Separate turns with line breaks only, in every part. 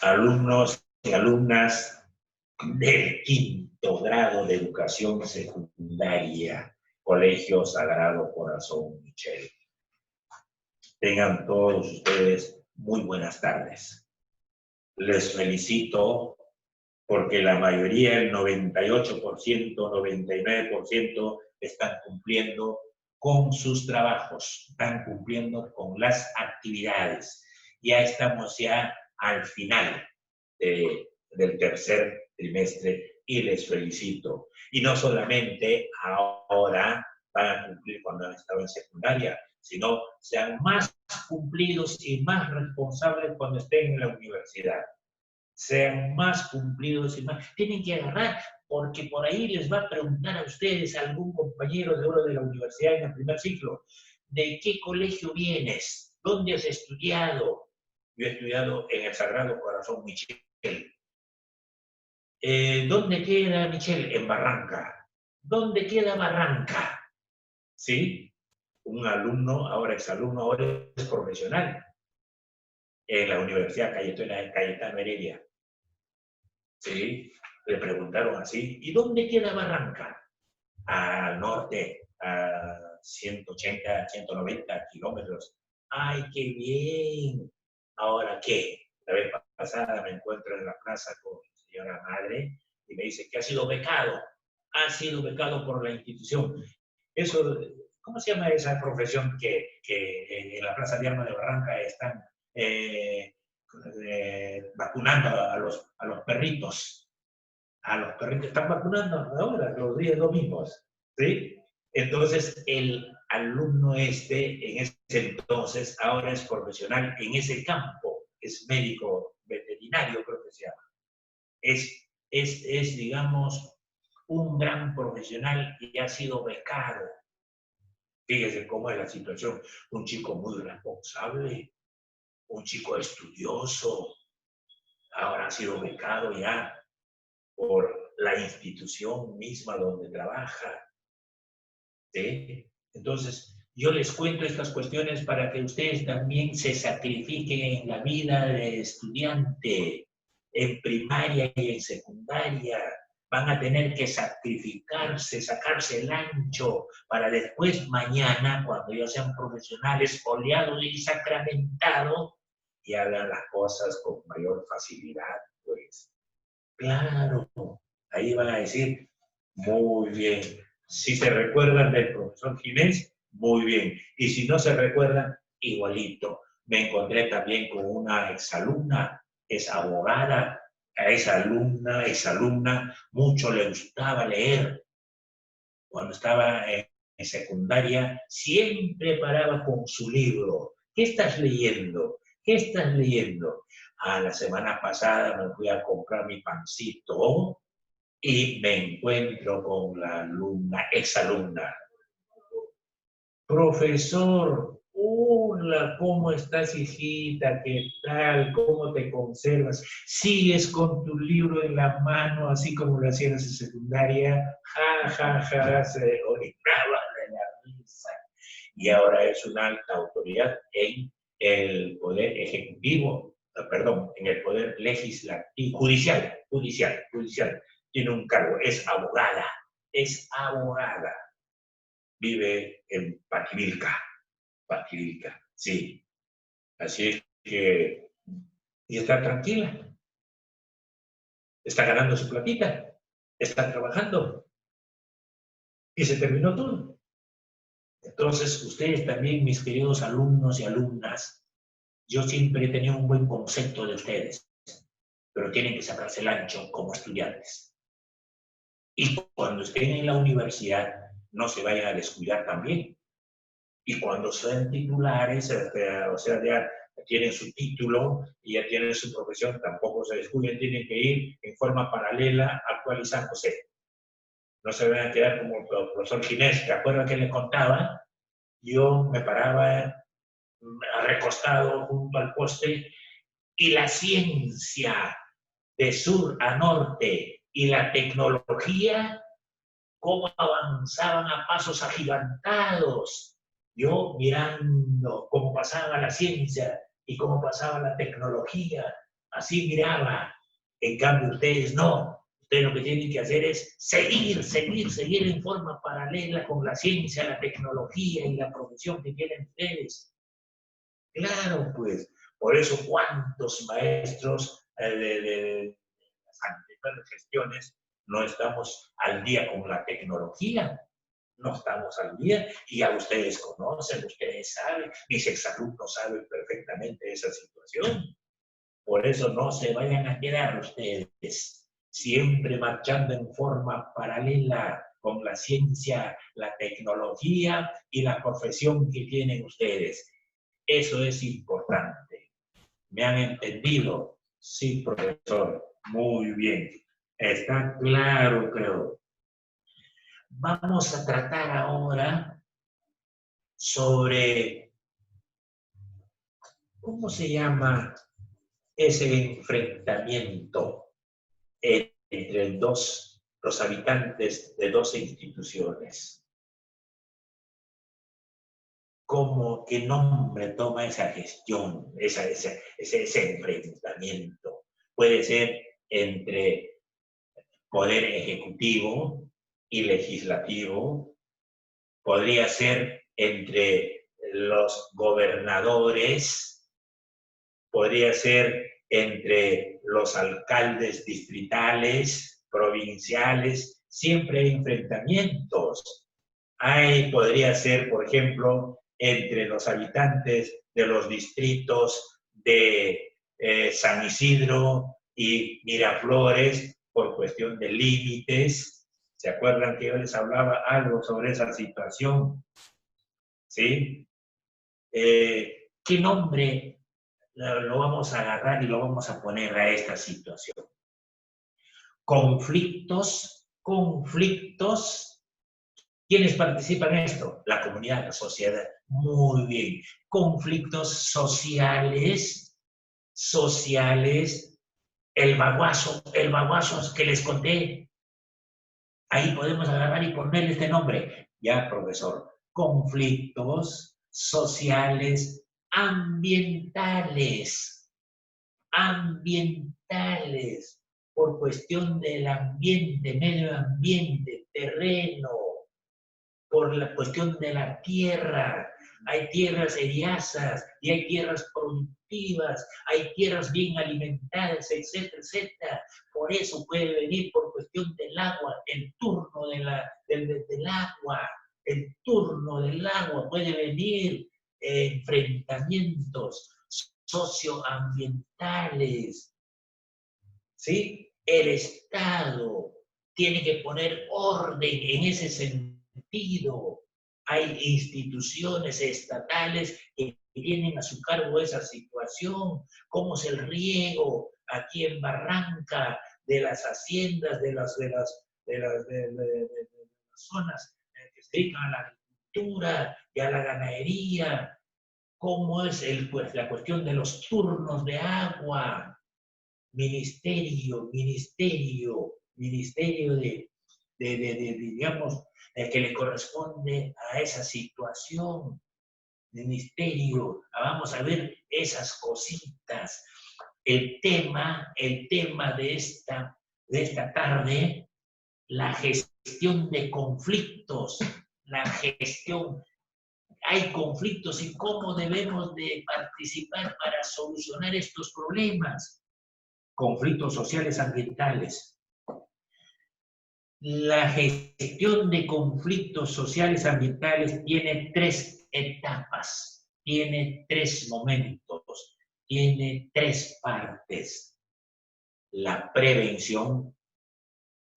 alumnos y alumnas del quinto grado de educación secundaria, Colegio Sagrado Corazón Michel. Tengan todos ustedes muy buenas tardes. Les felicito porque la mayoría, el 98%, 99%, están cumpliendo con sus trabajos, están cumpliendo con las actividades. Ya estamos al final del tercer trimestre y les felicito. Y no solamente ahora van a cumplir cuando han estado en secundaria, sino sean más cumplidos y más responsables cuando estén en la universidad. Sean más cumplidos y más. Tienen que agarrar, porque por ahí les va a preguntar a ustedes, a algún compañero de oro de la universidad en el primer ciclo, ¿de qué colegio vienes? ¿Dónde has estudiado? Yo he estudiado en el Sagrado Corazón Michel. ¿Dónde queda Michel? En Barranca. ¿Dónde queda Barranca? ¿Sí? Un alumno, ahora exalumno, ahora es profesional en la Universidad Cayetano Heredia. ¿Sí? Le preguntaron así, ¿y dónde queda Barranca? Al norte, a 180, 190 kilómetros. ¡Ay, qué bien! ¿Ahora qué? La vez pasada me encuentro en la plaza con mi señora madre y me dice que ha sido becado por la institución. Eso, ¿cómo se llama esa profesión que en la Plaza de Armas de Barranca están vacunando a los perritos? A los perritos están vacunando ahora, los días domingos, ¿sí? Entonces, el alumno en ese entonces, ahora es profesional en ese campo, es médico veterinario, creo que se llama. Es digamos, un gran profesional que ha sido becado. Fíjese cómo es la situación. Un chico muy responsable, un chico estudioso, ahora ha sido becado ya por la institución misma donde trabaja. ¿Sí? Entonces, yo les cuento estas cuestiones para que ustedes también se sacrifiquen en la vida de estudiante, en primaria y en secundaria. Van a tener que sacrificarse, sacarse el ancho, para después mañana, cuando ya sean profesionales, oleados y sacramentados, y hagan las cosas con mayor facilidad, pues. Claro, ahí van a decir, muy bien. Si se recuerdan del profesor Ginés, muy bien. Y si no se recuerdan, igualito. Me encontré también con una exalumna, es abogada. A esa exalumna, mucho le gustaba leer. Cuando estaba en secundaria, siempre paraba con su libro. ¿Qué estás leyendo? ¿Qué estás leyendo? La semana pasada me fui a comprar mi pancito y me encuentro con la alumna, exalumna. Profesor, hola, ¿cómo estás, hijita? ¿Qué tal? ¿Cómo te conservas? ¿Sigues con tu libro en la mano, así como lo hacías en secundaria? Ja, ja, ja, se orinaba de la risa. Y ahora es una alta autoridad en el Poder Ejecutivo, perdón, en el Poder Legislativo, judicial. Tiene un cargo, es abogada. Vive en Pativilca, sí. Así es que, y está tranquila, está ganando su platita, está trabajando, y se terminó todo. Entonces, ustedes también, mis queridos alumnos y alumnas, yo siempre he tenido un buen concepto de ustedes, pero tienen que sacarse el ancho como estudiantes. Y cuando estén en la universidad, no se vayan a descuidar también. Y cuando sean titulares, o sea, ya tienen su título y ya tienen su profesión, tampoco se descuiden, tienen que ir en forma paralela actualizándose. No se vayan a quedar como el profesor Ginés, ¿te acuerdas que les contaba? Yo me paraba recostado junto al poste y la ciencia de sur a norte y la tecnología, cómo avanzaban a pasos agigantados. Yo mirando cómo pasaba la ciencia y cómo pasaba la tecnología, así miraba. En cambio, ustedes no. Ustedes lo que tienen que hacer es seguir en forma paralela con la ciencia, la tecnología y la profesión que tienen ustedes. Claro, pues, por eso cuántos maestros de las anteriores gestiones no estamos al día con la tecnología, no estamos al día, y ya ustedes conocen, ustedes saben, mis exalumnos saben perfectamente esa situación. Por eso no se vayan a quedar ustedes siempre marchando en forma paralela con la ciencia, la tecnología y la profesión que tienen ustedes. Eso es importante. ¿Me han entendido? Sí, profesor. Muy bien. Está claro, creo. Vamos a tratar ahora sobre, ¿cómo se llama ese enfrentamiento entre los habitantes de dos instituciones? ¿Cómo, qué nombre toma esa gestión, ese enfrentamiento? Puede ser entre poder ejecutivo y legislativo, podría ser entre los gobernadores, podría ser entre los alcaldes distritales, provinciales, siempre hay enfrentamientos. Podría ser, por ejemplo, entre los habitantes de los distritos de San Isidro y Miraflores por cuestión de límites. ¿Se acuerdan que yo les hablaba algo sobre esa situación? ¿Sí? ¿Qué nombre lo vamos a agarrar y lo vamos a poner a esta situación? Conflictos. ¿Quiénes participan en esto? La comunidad, la sociedad. Muy bien. Conflictos sociales, el baguazo que les conté. Ahí podemos agarrar y ponerle este nombre. Ya, profesor. Conflictos sociales, ambientales, por cuestión del ambiente, medio ambiente, terreno, por la cuestión de la tierra. Hay tierras eriazas y hay tierras productivas, hay tierras bien alimentadas, etcétera, etcétera. Por eso puede venir por cuestión del agua, el turno del agua, puede venir enfrentamientos socioambientales. ¿Sí? El Estado tiene que poner orden en ese sentido. Hay instituciones estatales que tienen a su cargo esa situación, como es el riego aquí en Barranca, de las haciendas, de las zonas que se dedican a la agricultura y a la ganadería, cómo es la cuestión de los turnos de agua, ministerio digamos, que le corresponde a esa situación, ministerio. Vamos a ver esas cositas. El tema de esta tarde, la gestión de conflictos, hay conflictos y cómo debemos de participar para solucionar estos problemas. Conflictos sociales ambientales. La gestión de conflictos sociales ambientales tiene 3 etapas, tiene 3 momentos, tiene 3 partes. La prevención,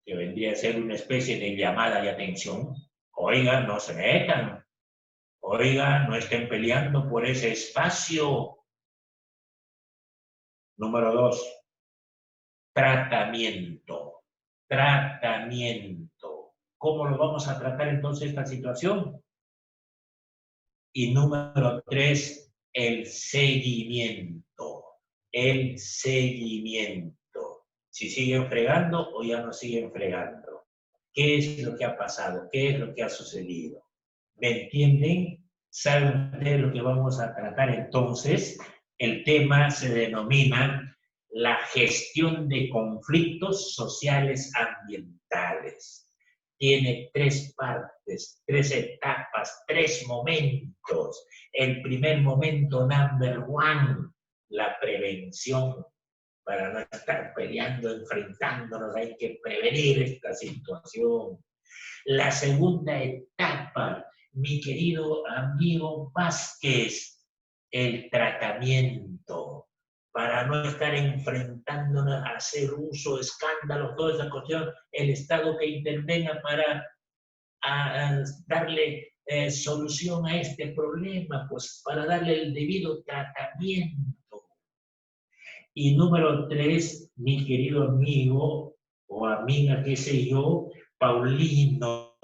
que vendría a ser una especie de llamada de atención. Oigan, no se metan. Oigan, no estén peleando por ese espacio. Número 2. Tratamiento. ¿Cómo lo vamos a tratar entonces esta situación? Y número 3, el seguimiento. Si siguen fregando o ya no siguen fregando. ¿Qué es lo que ha pasado? ¿Qué es lo que ha sucedido? ¿Me entienden? ¿Saben ustedes lo que vamos a tratar entonces? El tema se denomina la gestión de conflictos sociales ambientales. Tiene 3 partes, 3 etapas, 3 momentos. El primer momento, number 1, la prevención. Para no estar peleando, enfrentándonos, hay que prevenir esta situación. La segunda etapa, mi querido amigo Vázquez, el tratamiento, para no estar enfrentándonos a hacer uso, escándalos, toda esa cuestión, el Estado que intervenga para darle solución a este problema, pues para darle el debido tratamiento. Y número 3, mi querido amigo o amiga, qué sé yo, Paulino,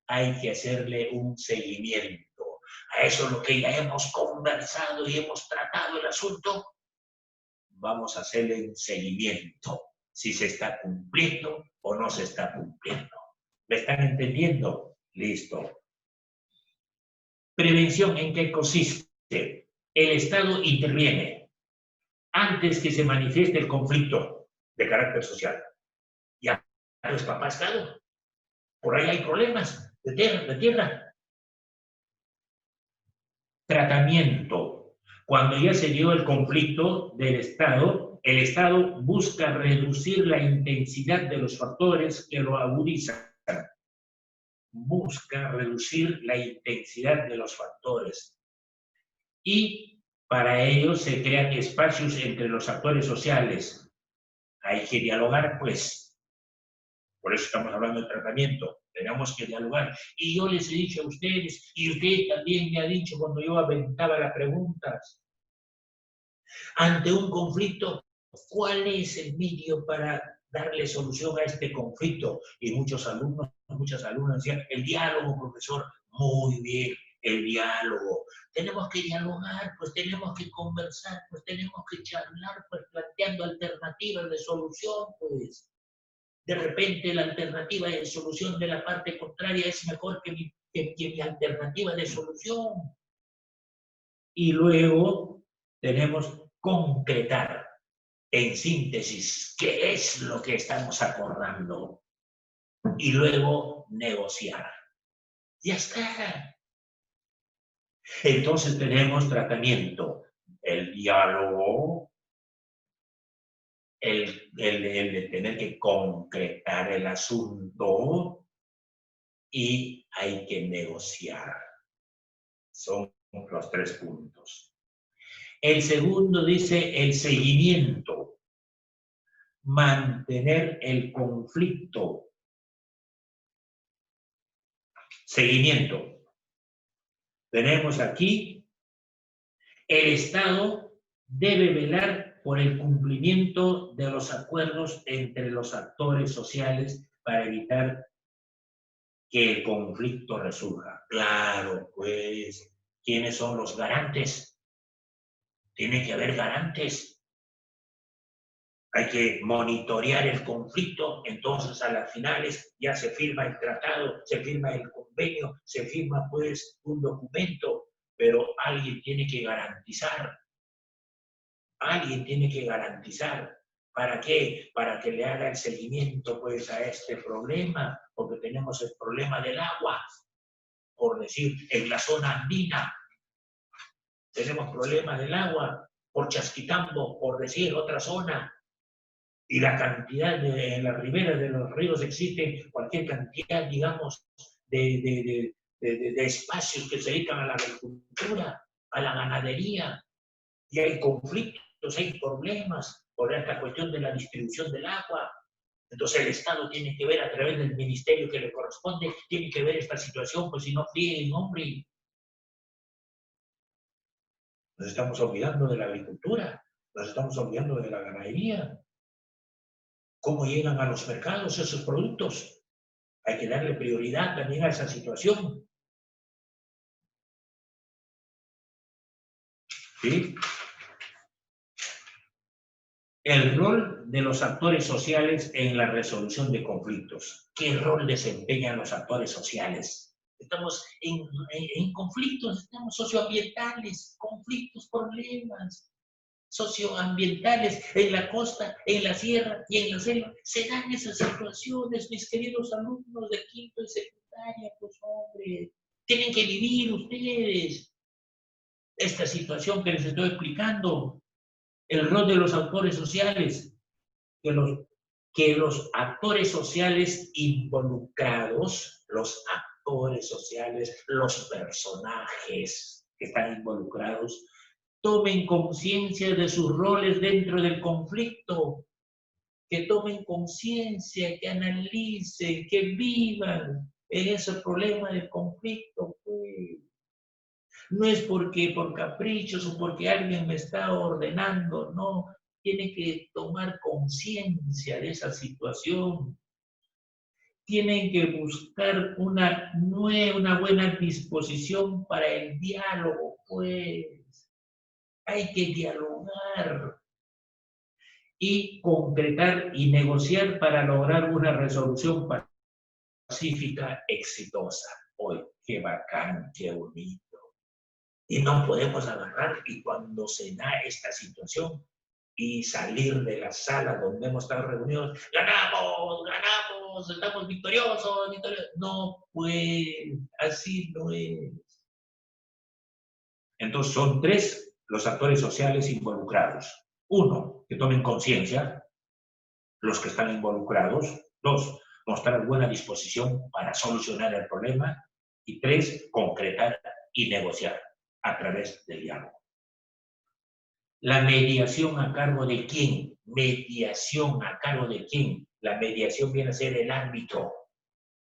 hay que hacerle un seguimiento. A eso es lo que ya hemos conversado y hemos tratado el asunto, vamos a hacerle un seguimiento, si se está cumpliendo o no se está cumpliendo. ¿Me están entendiendo? Listo. Prevención, ¿en qué consiste? El Estado interviene antes que se manifieste el conflicto de carácter social. Ya no es papá Estado. Por ahí hay problemas de tierra. Tratamiento. Cuando ya se dio el conflicto del Estado, el Estado busca reducir la intensidad de los factores que lo agudizan. Busca reducir la intensidad de los factores. Y para ello se crean espacios entre los actores sociales. Hay que dialogar, pues. Por eso estamos hablando de tratamiento. Tenemos que dialogar. Y yo les he dicho a ustedes, y usted también me ha dicho cuando yo aventaba las preguntas, ante un conflicto, ¿cuál es el medio para darle solución a este conflicto? Y muchas alumnas decían, el diálogo, profesor. Muy bien, el diálogo. Tenemos que dialogar, pues tenemos que conversar, pues tenemos que charlar, pues planteando alternativas de solución, pues. De repente la alternativa de solución de la parte contraria es mejor que mi alternativa de solución. Y luego tenemos concretar, en síntesis, qué es lo que estamos acordando. Y luego negociar. Ya está. Entonces tenemos tratamiento, el diálogo, el de tener que concretar el asunto y hay que negociar. Son los 3 puntos. El segundo dice el seguimiento, mantener el conflicto. Seguimiento. Tenemos aquí, el Estado debe velar por el cumplimiento de los acuerdos entre los actores sociales para evitar que el conflicto resurja. Claro, pues, ¿quiénes son los garantes? Tiene que haber garantes. Hay que monitorear el conflicto, entonces a las finales ya se firma el tratado, se firma el convenio, se firma pues un documento, pero alguien tiene que garantizar. Alguien tiene que garantizar. ¿Para qué? Para que le haga el seguimiento pues a este problema, porque tenemos el problema del agua, por decir, en la zona andina. Tenemos problemas del agua, por Chasquitambo, por decir otra zona. Y la cantidad en las riberas de los ríos existe cualquier cantidad, digamos, de espacios que se dedican a la agricultura, a la ganadería, y hay conflictos, hay problemas por esta cuestión de la distribución del agua. Entonces el Estado tiene que ver a través del ministerio que le corresponde, tiene que ver esta situación, pues si no frieguen, hombre. Nos estamos olvidando de la agricultura, nos estamos olvidando de la ganadería. ¿Cómo llegan a los mercados esos productos? Hay que darle prioridad también a esa situación. ¿Sí? El rol de los actores sociales en la resolución de conflictos. ¿Qué rol desempeñan los actores sociales? Estamos en conflictos, estamos socioambientales, conflictos, problemas. socioambientales en la costa, en la sierra y en la selva. Se dan esas situaciones, mis queridos alumnos de quinto y secundaria, pues hombre, tienen que vivir ustedes esta situación que les estoy explicando. El rol de los autores sociales, que los actores sociales involucrados, los actores sociales, los personajes que están involucrados, tomen conciencia de sus roles dentro del conflicto, que tomen conciencia, que analicen, que vivan en ese problema del conflicto, pues. No es porque por caprichos o porque alguien me está ordenando, no. Tiene que tomar conciencia de esa situación. Tienen que buscar una buena disposición para el diálogo, pues. Hay que dialogar y concretar y negociar para lograr una resolución pacífica exitosa. Hoy, qué bacán, qué bonito. Y no podemos agarrar y cuando se da esta situación y salir de la sala donde hemos estado reunidos, ganamos, ganamos, estamos victoriosos, victoriosos. No, pues así no es. Entonces son tres los actores sociales involucrados. Uno, que tomen conciencia, los que están involucrados. Dos, mostrar buena disposición para solucionar el problema. Y tres, concretar y negociar a través del diálogo. La mediación a cargo de quién? Mediación a cargo de quién? La mediación viene a ser el árbitro.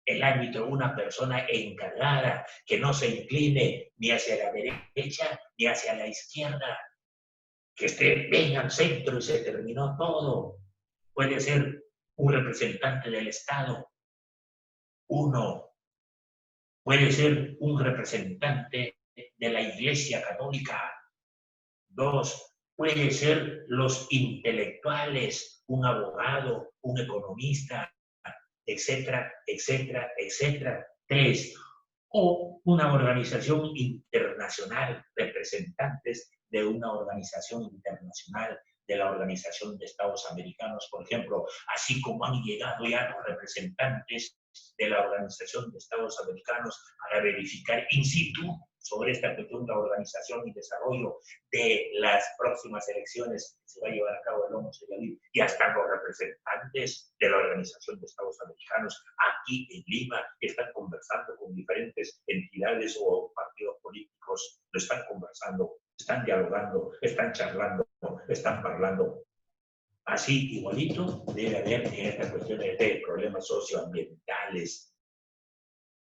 El árbitro, una persona encargada que no se incline ni hacia la derecha ni hacia la izquierda, que esté bien al centro y se terminó todo. Puede ser un representante del Estado. Uno. Puede ser un representante de la Iglesia Católica. Dos, puede ser los intelectuales, un abogado, un economista, etcétera, etcétera, etcétera. Tres, o una organización internacional, representantes de una organización internacional, de la Organización de Estados Americanos, por ejemplo, así como han llegado ya los representantes de la Organización de Estados Americanos para verificar in situ sobre esta cuestión de la organización y desarrollo de las próximas elecciones que se va a llevar a cabo el 11 de abril. Ya están los representantes de la Organización de Estados Americanos aquí en Lima, que están conversando con diferentes entidades o partidos políticos, lo están conversando, están dialogando, están charlando, están hablando. Así, igualito, debe haber en estas cuestiones de problemas socioambientales.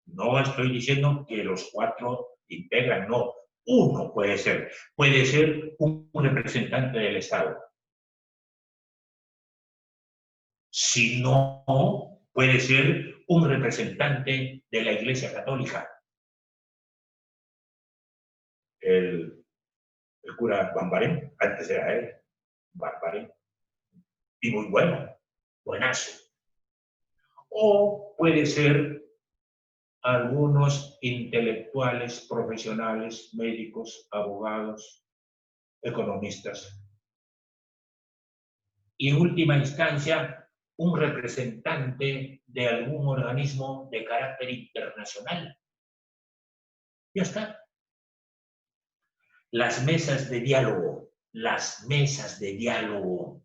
No estoy diciendo que los cuatro integran, no. Uno puede ser un representante del Estado. Si no, puede ser un representante de la Iglesia Católica. El cura Bambarén, antes era él, Bambarén. Y muy bueno, buenazo. O puede ser algunos intelectuales, profesionales, médicos, abogados, economistas. Y en última instancia, un representante de algún organismo de carácter internacional. Ya está. Las mesas de diálogo, las mesas de diálogo.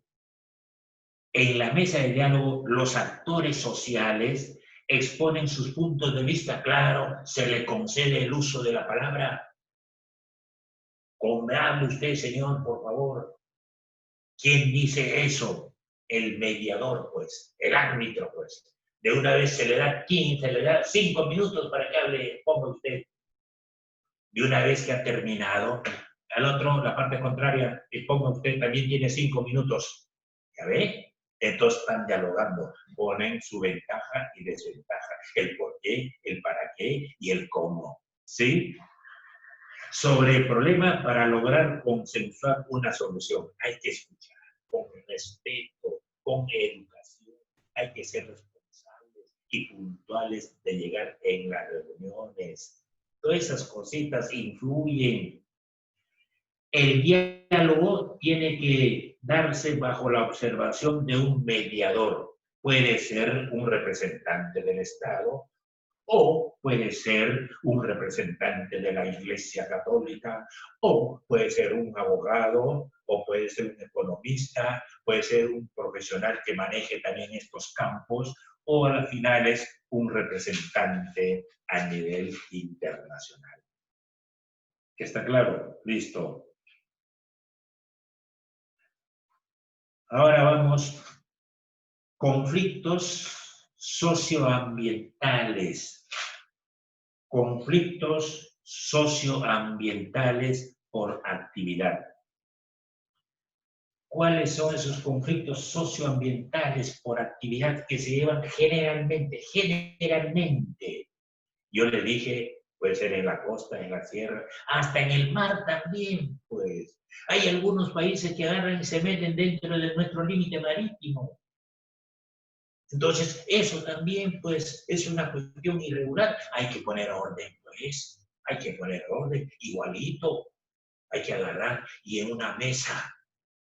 En la mesa de diálogo, los actores sociales exponen sus puntos de vista. Claro, se le concede el uso de la palabra. Hable usted, señor, por favor. ¿Quién dice eso? El mediador, pues, el árbitro, pues. De una vez se le da 15, se le da 5 minutos para que hable, ponga usted. De una vez que ha terminado, al otro, la parte contraria, y ponga usted, también tiene 5 minutos. ¿Ya ve? Entonces están dialogando, ponen su ventaja y desventaja, el por qué, el para qué y el cómo. ¿Sí? Sobre el problema para lograr consensuar una solución. Hay que escuchar con respeto, con educación. Hay que ser responsables y puntuales de llegar en las reuniones. Todas esas cositas influyen. El diálogo tiene que darse bajo la observación de un mediador. Puede ser un representante del Estado o puede ser un representante de la Iglesia Católica, o puede ser un abogado, o puede ser un economista, puede ser un profesional que maneje también estos campos, o al final es un representante a nivel internacional. ¿Está claro? Listo. Ahora vamos, conflictos socioambientales. Conflictos socioambientales por actividad. ¿Cuáles son esos conflictos socioambientales por actividad que se llevan generalmente? Yo le dije, puede ser en la costa, en la sierra, hasta en el mar también, pues. Hay algunos países que agarran y se meten dentro de nuestro límite marítimo. Entonces, eso también, pues, es una cuestión irregular. Hay que poner orden, pues. Hay que poner orden, igualito. Hay que agarrar y en una mesa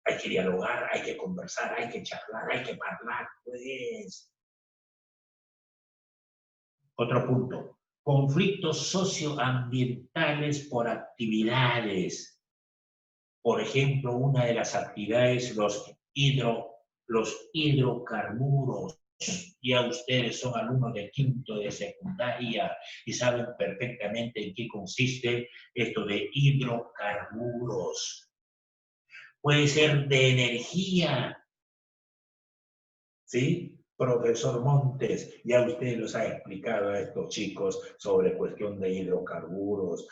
hay que dialogar, hay que conversar, hay que charlar, hay que hablar, pues. Otro punto. Conflictos socioambientales por actividades. Por ejemplo, una de las actividades, los hidrocarburos. Ya ustedes son alumnos de quinto de secundaria y saben perfectamente en qué consiste esto de hidrocarburos. Puede ser de energía, ¿sí? Profesor Montes, ya usted los ha explicado a estos chicos sobre cuestión de hidrocarburos,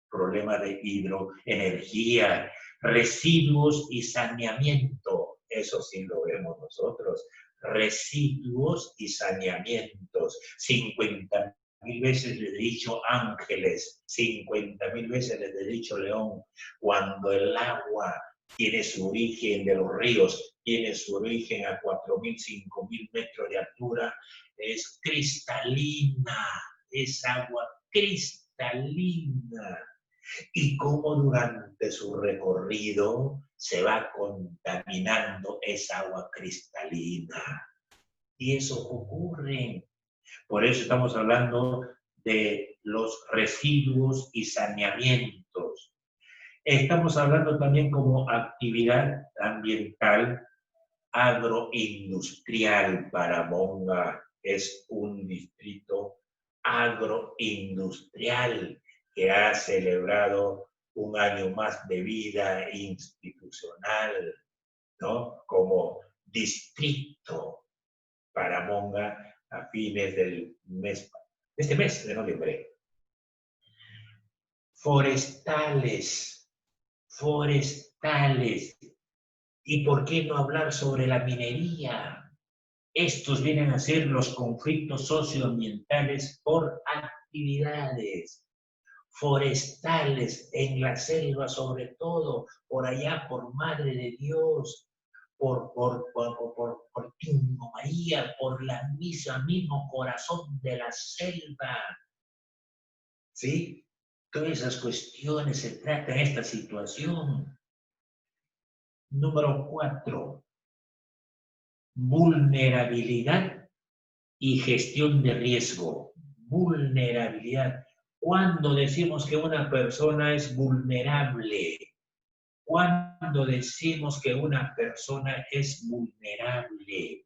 problema de hidroenergía, residuos y saneamiento. Eso sí lo vemos nosotros. Residuos y saneamientos. 50.000 veces les he dicho ángeles, 50.000 veces les he dicho león. Cuando el agua tiene su origen de los ríos, tiene su origen a 4.000, 5.000 metros de altura, es cristalina, es agua cristalina. Y cómo durante su recorrido se va contaminando esa agua cristalina. Y eso ocurre. Por eso estamos hablando de los residuos y saneamientos. Estamos hablando también como actividad ambiental agroindustrial. Paramonga es un distrito agroindustrial que ha celebrado un año más de vida institucional, ¿no? Como distrito Paramonga a fines del mes, este mes de noviembre. Forestales. ¿Y por qué no hablar sobre la minería? Estos vienen a ser los conflictos socioambientales por actividades forestales, en la selva sobre todo, por allá, por Madre de Dios, por Tingo María, por la mismo corazón de la selva. ¿Sí? Todas esas cuestiones se tratan en esta situación. Número 4. Vulnerabilidad y gestión de riesgo. Vulnerabilidad. ¿Cuándo decimos que una persona es vulnerable? ¿Cuándo decimos que una persona es vulnerable?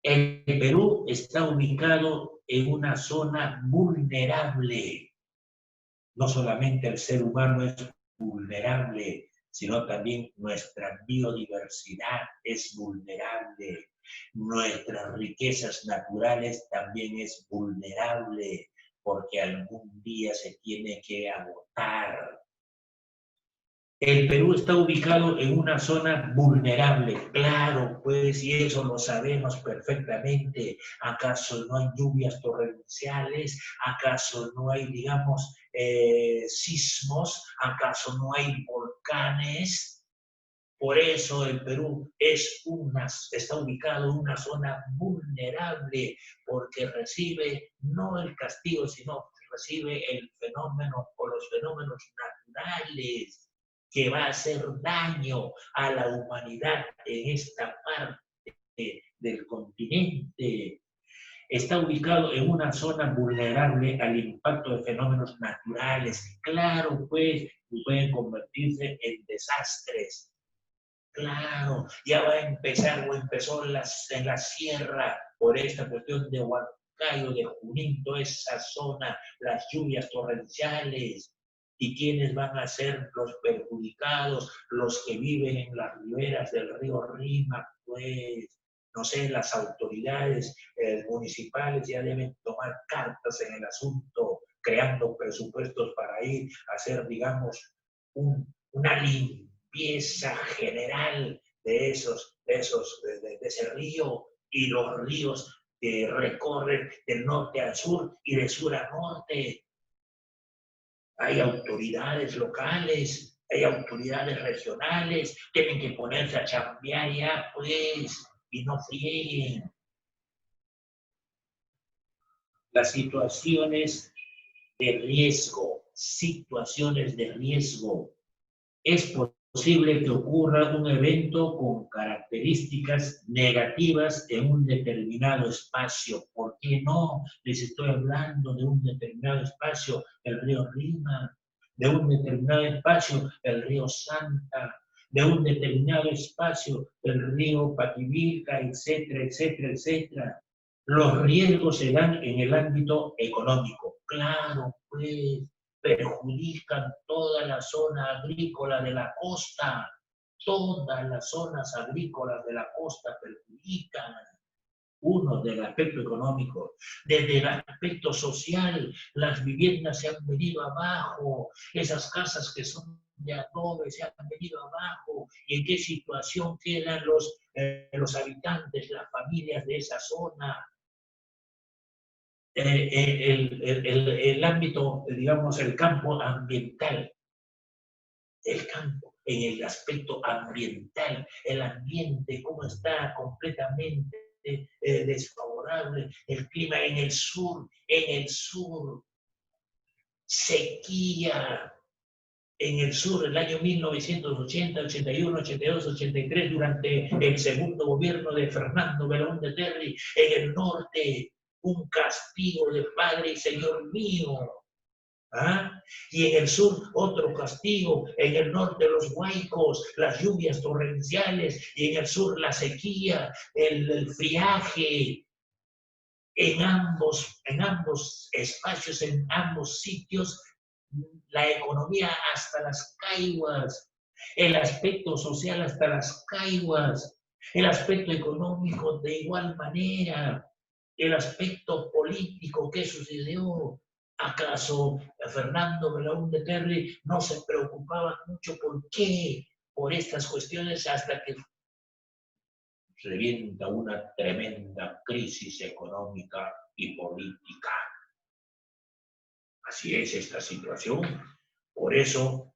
El Perú está ubicado en una zona vulnerable. No solamente el ser humano es vulnerable, sino también nuestra biodiversidad es vulnerable. Nuestras riquezas naturales también es vulnerable, porque algún día se tiene que agotar. El Perú está ubicado en una zona vulnerable, claro, pues, y eso lo sabemos perfectamente. ¿Acaso no hay lluvias torrenciales? ¿Acaso no hay, digamos, sismos? ¿Acaso no hay volcanes? Por eso el Perú está ubicado en una zona vulnerable, porque recibe no el castigo, sino recibe el fenómeno o los fenómenos naturales. que va a hacer daño a la humanidad en esta parte del continente. Está ubicado en una zona vulnerable al impacto de fenómenos naturales. Claro, pues, pueden convertirse en desastres. Claro, ya va a empezar o empezó en la sierra por esta cuestión de Huancayo, de Junín, toda esa zona, las lluvias torrenciales. ¿Y quiénes van a ser los perjudicados? Los que viven en las riberas del río Rímac, pues, no sé, las autoridades municipales ya deben tomar cartas en el asunto, creando presupuestos para ir a hacer, digamos, una limpieza general de ese río y los ríos que recorren del norte al sur y de sur a norte. Hay autoridades locales, hay autoridades regionales, tienen que ponerse a chambear ya, pues, y no frieguen. Las situaciones de riesgo, es posible que ocurra un evento con características negativas en un determinado espacio. ¿Por qué no? Les estoy hablando de un determinado espacio, el río Rima, de un determinado espacio, el río Santa, de un determinado espacio, el río Pativilca, etcétera, etcétera, etcétera. Los riesgos se dan en el ámbito económico. Claro, pues, perjudican toda la zona agrícola de la costa. Todas las zonas agrícolas de la costa perjudican. Uno, del aspecto económico. Desde el aspecto social, las viviendas se han venido abajo. Esas casas que son de adobe se han venido abajo. ¿Y en qué situación quedan los habitantes, las familias de esa zona? El ámbito, digamos, el campo ambiental, el campo en el aspecto ambiental, el ambiente, cómo está completamente desfavorable, el clima en el sur, sequía. En el sur, el año 1980, 81, 82, 83, durante el segundo gobierno de Fernando Belaúnde Terry, en el norte, un castigo de Padre y Señor mío. ¿Ah? Y en el sur otro castigo, en el norte los huaicos, las lluvias torrenciales, y en el sur la sequía, el friaje. En ambos espacios, en ambos sitios, la economía hasta las caiguas, el aspecto social hasta las caiguas, el aspecto económico de igual manera, el aspecto político, ¿qué sucedió? ¿Acaso Fernando Belaúnde Terry no se preocupaba mucho por qué? Por estas cuestiones hasta que revienta una tremenda crisis económica y política. Así es esta situación. Por eso,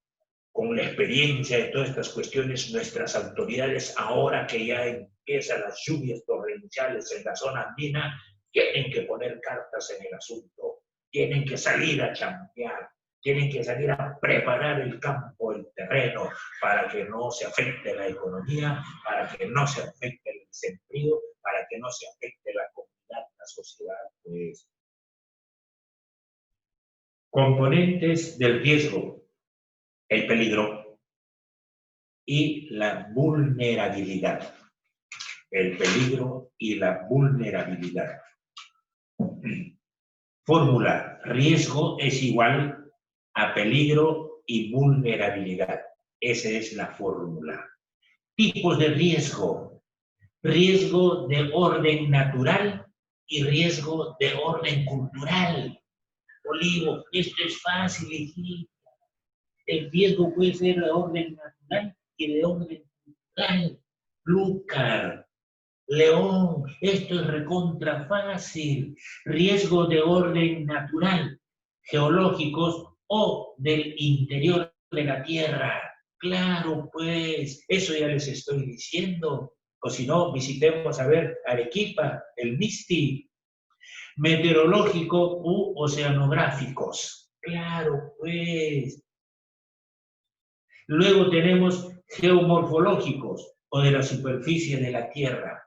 con la experiencia de todas estas cuestiones, nuestras autoridades, ahora que ya empiezan las lluvias torrenciales en la zona andina, tienen que poner cartas en el asunto, tienen que salir a chambear, tienen que salir a preparar el campo, el terreno, para que no se afecte la economía, para que no se afecte el desempleo, para que no se afecte la comunidad, la sociedad, pues. Componentes del riesgo: el peligro y la vulnerabilidad. El peligro y la vulnerabilidad. Fórmula: riesgo es igual a peligro y vulnerabilidad. Esa es la fórmula. Tipos de riesgo: riesgo de orden natural y riesgo de orden cultural. Olivo, esto es fácil, hijita. El riesgo puede ser de orden natural y de orden cultural. Lúcar, León, esto es recontra fácil. Riesgo de orden natural, geológicos o del interior de la Tierra. Claro, pues, eso ya les estoy diciendo. O si no, visitemos a ver Arequipa, el MISTI. Meteorológico u oceanográficos. Claro, pues. Luego tenemos geomorfológicos, o de la superficie de la Tierra.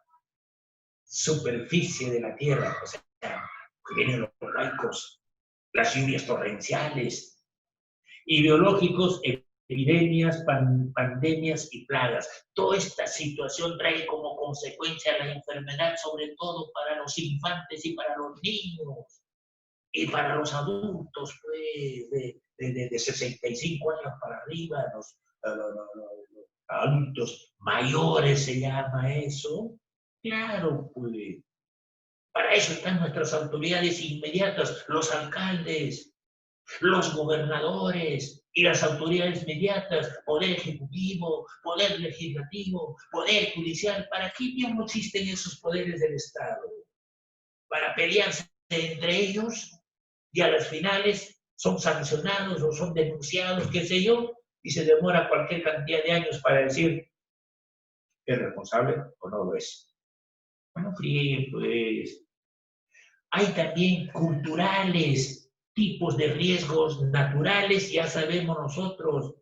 Superficie de la Tierra, o sea, que vienen los laicos, las lluvias torrenciales. Y biológicos, epidemias, pandemias y plagas. Toda esta situación trae como consecuencia la enfermedad, sobre todo para los infantes y para los niños. Y para los adultos, pues, de 65 años para arriba, los adultos mayores se llama eso. Claro, pues, para eso están nuestras autoridades inmediatas, los alcaldes, los gobernadores y las autoridades inmediatas, poder ejecutivo, poder legislativo, poder judicial. ¿Para qué no existen esos poderes del Estado? Para pelearse entre ellos y a las finales son sancionados o son denunciados, qué sé yo, y se demora cualquier cantidad de años para decir es responsable o no lo es. Bueno, frío, pues. Hay también culturales, tipos de riesgos naturales, ya sabemos nosotros,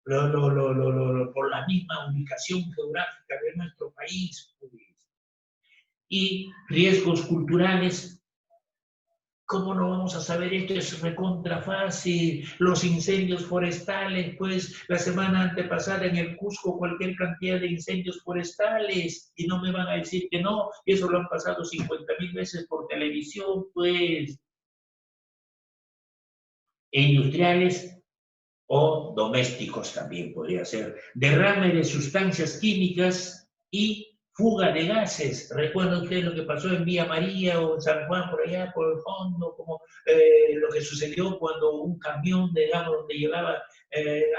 por la misma ubicación geográfica de nuestro país. Pues. Y riesgos culturales. ¿Cómo no vamos a saber esto? Es recontra fácil. Los incendios forestales, pues la semana antepasada en el Cusco cualquier cantidad de incendios forestales y no me van a decir que no, y eso lo han pasado 50,000 veces por televisión, pues. E industriales o domésticos también podría ser. Derrame de sustancias químicas y fuga de gases. ¿Recuerda usted lo que pasó en Villa María o en San Juan, por allá, por el fondo, como lo que sucedió cuando un camión, digamos, donde llevaba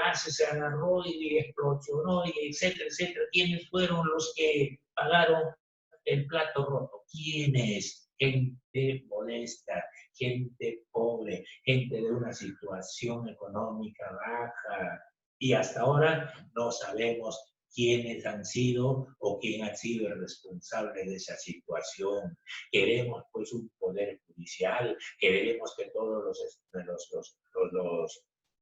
gases se agarró y explosionó, y etcétera, etcétera? ¿Quiénes fueron los que pagaron el plato roto? ¿Quiénes? Gente modesta, gente pobre, gente de una situación económica baja. Y hasta ahora no sabemos quiénes han sido o quién ha sido el responsable de esa situación. Queremos pues un poder judicial, queremos que todos los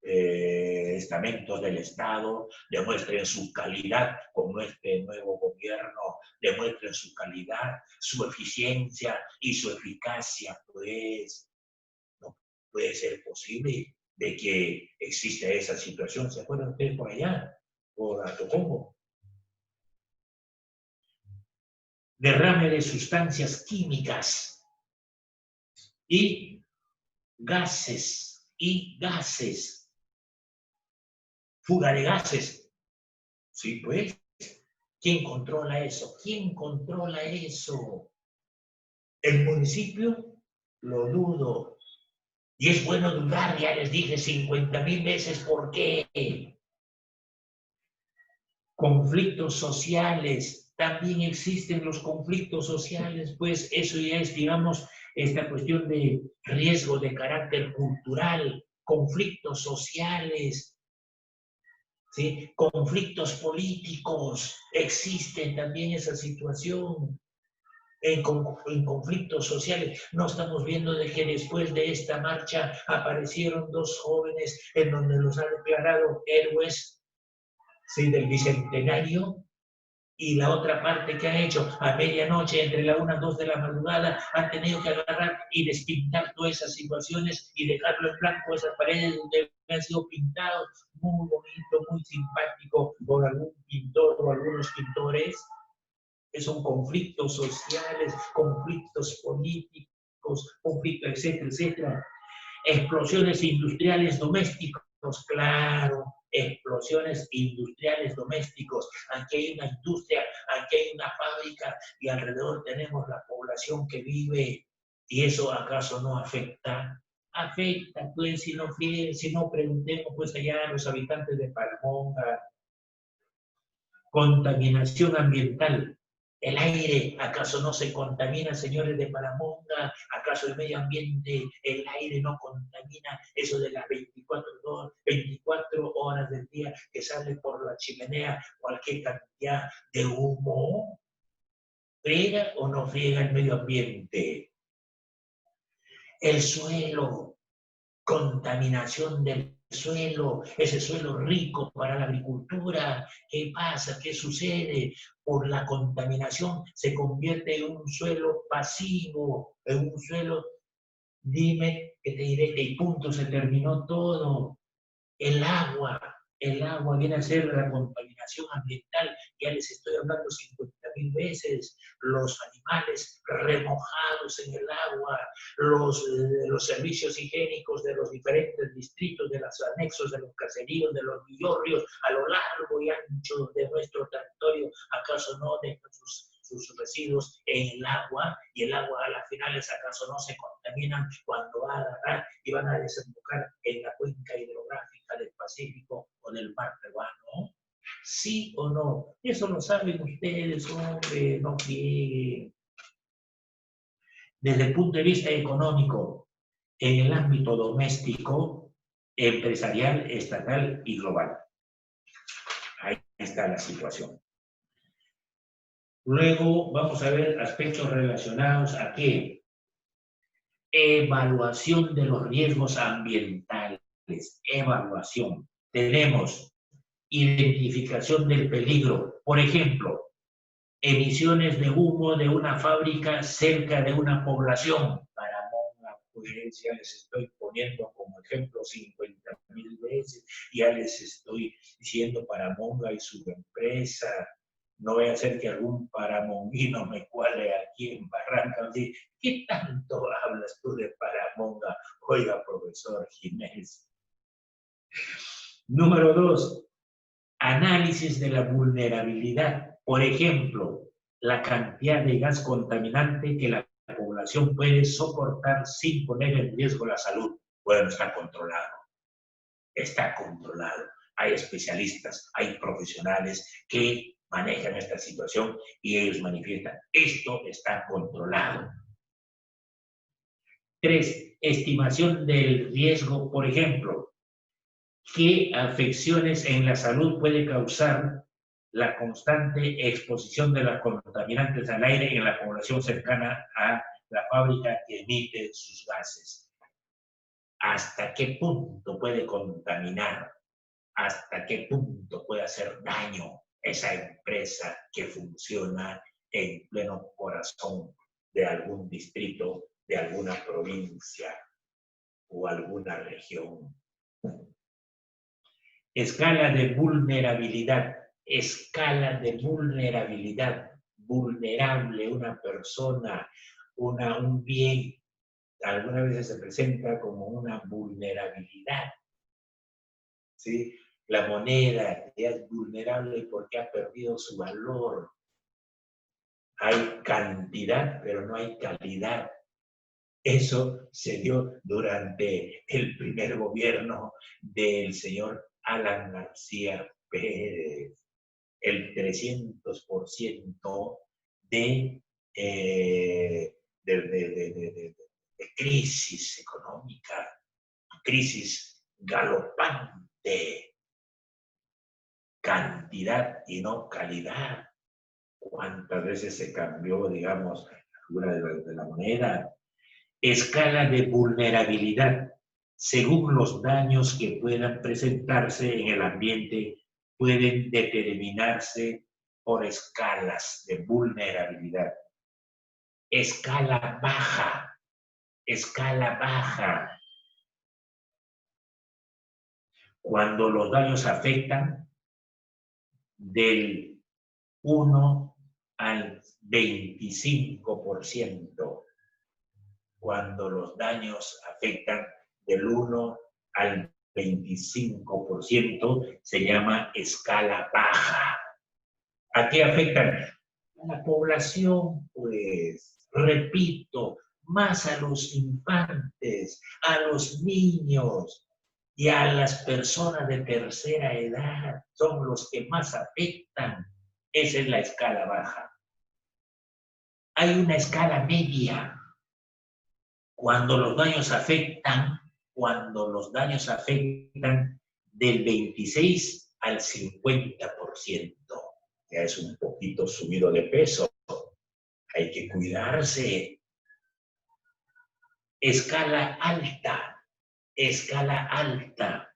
estamentos del Estado demuestren su calidad con este nuevo gobierno, demuestren su calidad, su eficiencia y su eficacia, pues no puede ser posible de que exista esa situación. ¿Se acuerdan ustedes por allá? Por Atocongo. Derrame de sustancias químicas y gases, fuga de gases. Sí, pues, ¿quién controla eso? ¿Quién controla eso? ¿El municipio? Lo dudo. Y es bueno dudar, ya les dije 50,000 veces por qué. Conflictos sociales, también existen los conflictos sociales, pues eso ya es, digamos, esta cuestión de riesgo de carácter cultural, conflictos sociales, ¿sí? Conflictos políticos, existen también esa situación. En conflictos sociales. No estamos viendo de que después de esta marcha aparecieron dos jóvenes en donde los han declarado héroes, ¿sí? Del bicentenario. Y la otra parte que han hecho a medianoche, entre la 1 y 2 de la madrugada, han tenido que agarrar y despintar todas esas situaciones y dejarlo en blanco, esas paredes donde han sido pintados, muy bonito, muy simpático por algún pintor o algunos pintores. Son conflictos sociales, conflictos políticos, conflictos, etcétera, etcétera. Explosiones industriales domésticos, claro, explosiones industriales domésticos. Aquí hay una industria, aquí hay una fábrica y alrededor tenemos la población que vive. ¿Y eso acaso no afecta? Afecta, pues, si no preguntemos pues allá a los habitantes de Paramonga. Contaminación ambiental. ¿El aire acaso no se contamina, señores de Paramonga? ¿Acaso el medio ambiente, el aire no contamina? Eso de las 24 horas del día que sale por la chimenea cualquier cantidad de humo. ¿Friega o no friega el medio ambiente? El suelo, contaminación del ese suelo rico para la agricultura. ¿Qué pasa? ¿Qué sucede? Por la contaminación se convierte en un suelo pasivo, en un suelo, dime que te diré, y punto, se terminó todo. El agua viene a ser la contaminación ambiental, ya les estoy hablando 50.000 veces, los animales remojados en el agua, los servicios higiénicos de los diferentes distritos, de los anexos, de los caseríos, de los villorrios, a lo largo y ancho de nuestro territorio, ¿acaso no dejan sus residuos en el agua? Y el agua a las finales, ¿acaso no se contaminan cuando va a agarrar y van a desembocar en la cuenca hidrográfica del Pacífico o del mar peruano? ¿Sí o no? Eso lo saben ustedes, hombre, no frieguen. Desde el punto de vista económico, en el ámbito doméstico, empresarial, estatal y global. Ahí está la situación. Luego vamos a ver aspectos relacionados a qué. Evaluación de los riesgos ambientales. Evaluación. Tenemos identificación del peligro. Por ejemplo, emisiones de humo de una fábrica cerca de una población. Para Monga, pues ya les estoy poniendo como ejemplo 50.000 veces, ya les estoy diciendo para Monga y su empresa. No voy a hacer que algún paramonguino me cuale aquí en Barranca. ¿Qué tanto hablas tú de Paramonga? Oiga, profesor Jiménez. Número 2, análisis de la vulnerabilidad. Por ejemplo, la cantidad de gas contaminante que la población puede soportar sin poner en riesgo la salud. Bueno, está controlado. Está controlado. Hay especialistas, hay profesionales que manejan esta situación y ellos manifiestan, esto está controlado. 3, estimación del riesgo, por ejemplo, ¿qué afecciones en la salud puede causar la constante exposición de los contaminantes al aire en la población cercana a la fábrica que emite sus gases? ¿Hasta qué punto puede contaminar? ¿Hasta qué punto puede hacer daño esa empresa que funciona en pleno corazón de algún distrito, de alguna provincia o alguna región? Escala de vulnerabilidad. Escala de vulnerabilidad. Vulnerable una persona, un bien, algunas veces se presenta como una vulnerabilidad. ¿Sí? La moneda es vulnerable porque ha perdido su valor. Hay cantidad, pero no hay calidad. Eso se dio durante el primer gobierno del señor Alan García Pérez. El 300% de crisis económica, crisis galopante. Cantidad y no calidad. ¿Cuántas veces se cambió, digamos, la figura de la moneda? Escala de vulnerabilidad. Según los daños que puedan presentarse en el ambiente, pueden determinarse por escalas de vulnerabilidad. Escala baja. Escala baja. Cuando los daños afectan del 1 al 25%. Cuando los daños afectan del 1 al 25%, se llama escala baja. ¿A qué afectan? A la población, pues, repito, más a los infantes, a los niños y a las personas de tercera edad. Son los que más afectan. Esa es la escala baja. Hay una escala media. Cuando los daños afectan del 26 al 50%. Ya es un poquito subido de peso. Hay que cuidarse. Escala alta. Escala alta.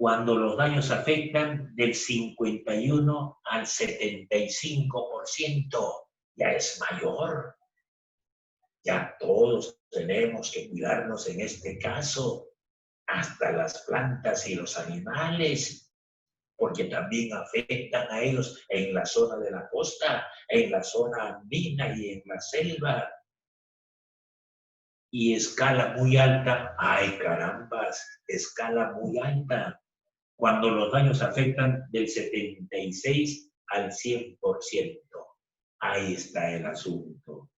cuando los daños afectan del 51 al 75%, ya es mayor. Ya todos tenemos que cuidarnos en este caso, hasta las plantas y los animales, porque también afectan a ellos en la zona de la costa, en la zona andina y en la selva. Y escala muy alta, ¡ay carambas! Escala muy alta, cuando los daños afectan del 76 al 100%. Ahí está el asunto.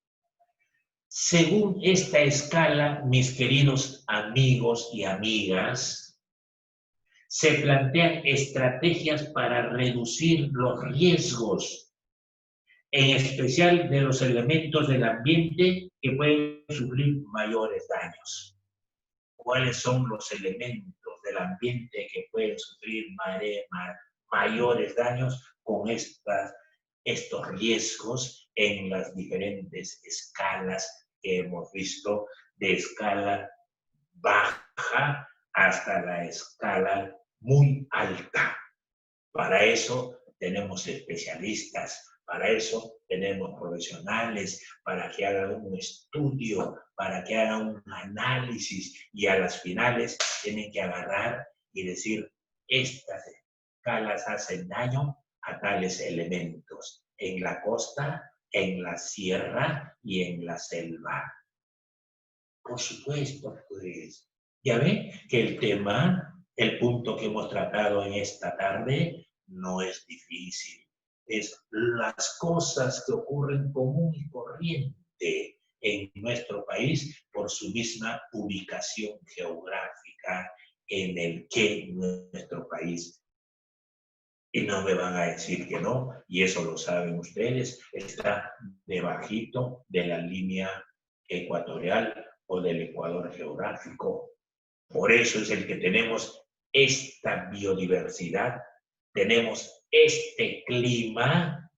Según esta escala, mis queridos amigos y amigas, se plantean estrategias para reducir los riesgos, en especial de los elementos del ambiente que pueden sufrir mayores daños. ¿Cuáles son los elementos del ambiente que pueden sufrir mayores daños con estos riesgos en las diferentes escalas que hemos visto, de escala baja hasta la escala muy alta? Para eso tenemos especialistas, para eso tenemos profesionales, para que hagan un estudio, para que hagan un análisis, y a las finales tienen que agarrar y decir, estas escalas hacen daño a tales elementos, en la costa, en la sierra y en la selva. Por supuesto, pues, ya ven que el tema, el punto que hemos tratado en esta tarde, no es difícil. Es las cosas que ocurren común y corriente en nuestro país por su misma ubicación geográfica en el que nuestro país, y no me van a decir que no, y eso lo saben ustedes, está debajito de la línea ecuatorial o del ecuador geográfico. Por eso es el que tenemos esta biodiversidad, tenemos este clima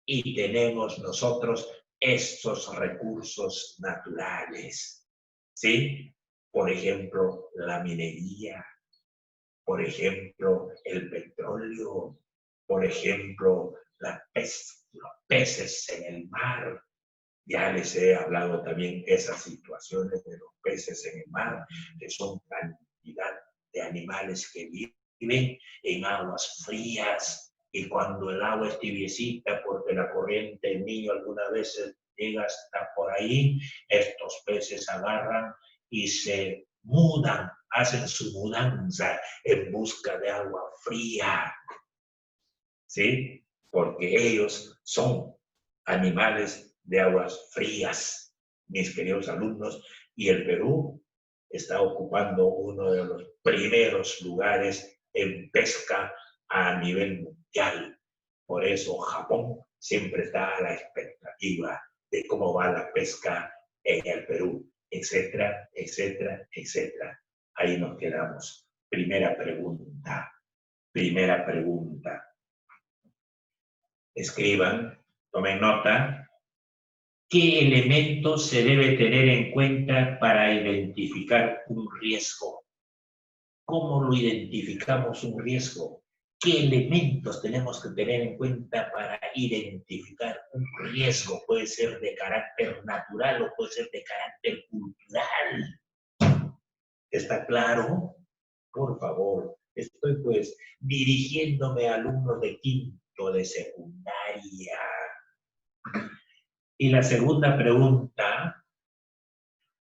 y tenemos nosotros estos recursos naturales, ¿sí? Por ejemplo, la minería, por ejemplo, el petróleo, por ejemplo, los peces en el mar. Ya les he hablado también esas situaciones de los peces en el mar, que son cantidad de animales que viven en aguas frías, y cuando el agua es tibiecita, porque la corriente del Niño algunas veces llega hasta por ahí, estos peces agarran y se mudan, hacen su mudanza en busca de agua fría, ¿sí? Porque ellos son animales de aguas frías, mis queridos alumnos, y el Perú está ocupando uno de los primeros lugares en pesca a nivel mundial. Por eso Japón siempre está a la expectativa de cómo va la pesca en el Perú, etcétera, etcétera, etcétera. Ahí nos quedamos. Primera pregunta. Primera pregunta. Escriban, tomen nota. ¿Qué elementos se debe tener en cuenta para identificar un riesgo? ¿Cómo lo identificamos un riesgo? ¿Qué elementos tenemos que tener en cuenta para identificar un riesgo? Puede ser de carácter natural o puede ser de carácter cultural. ¿Está claro? Por favor, estoy pues dirigiéndome a alumnos de quinto de secundaria. Y la segunda pregunta,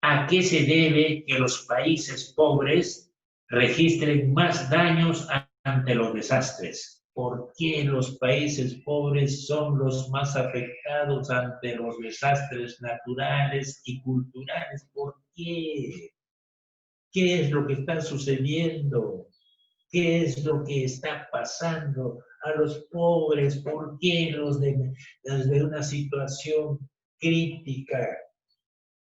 ¿a qué se debe que los países pobres registren más daños ante los desastres? ¿Por qué los países pobres son los más afectados ante los desastres naturales y culturales? ¿Por qué? ¿Qué es lo que está sucediendo? ¿Qué es lo que está pasando a los pobres? ¿Por qué desde una situación crítica?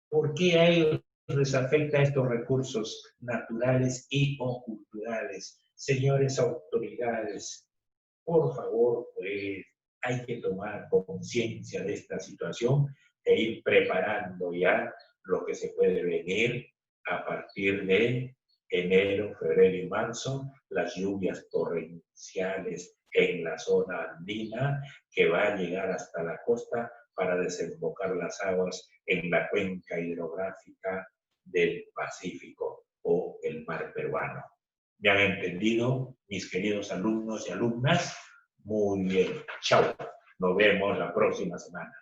¿Por qué a ellos les afecta estos recursos naturales y o culturales? Señores autoridades, por favor, pues hay que tomar conciencia de esta situación e ir preparando ya lo que se puede venir a partir de enero, febrero y marzo, las lluvias torrenciales en la zona andina que va a llegar hasta la costa para desembocar las aguas en la cuenca hidrográfica del Pacífico o el mar peruano. ¿Me han entendido, mis queridos alumnos y alumnas? Muy bien. Chao. Nos vemos la próxima semana.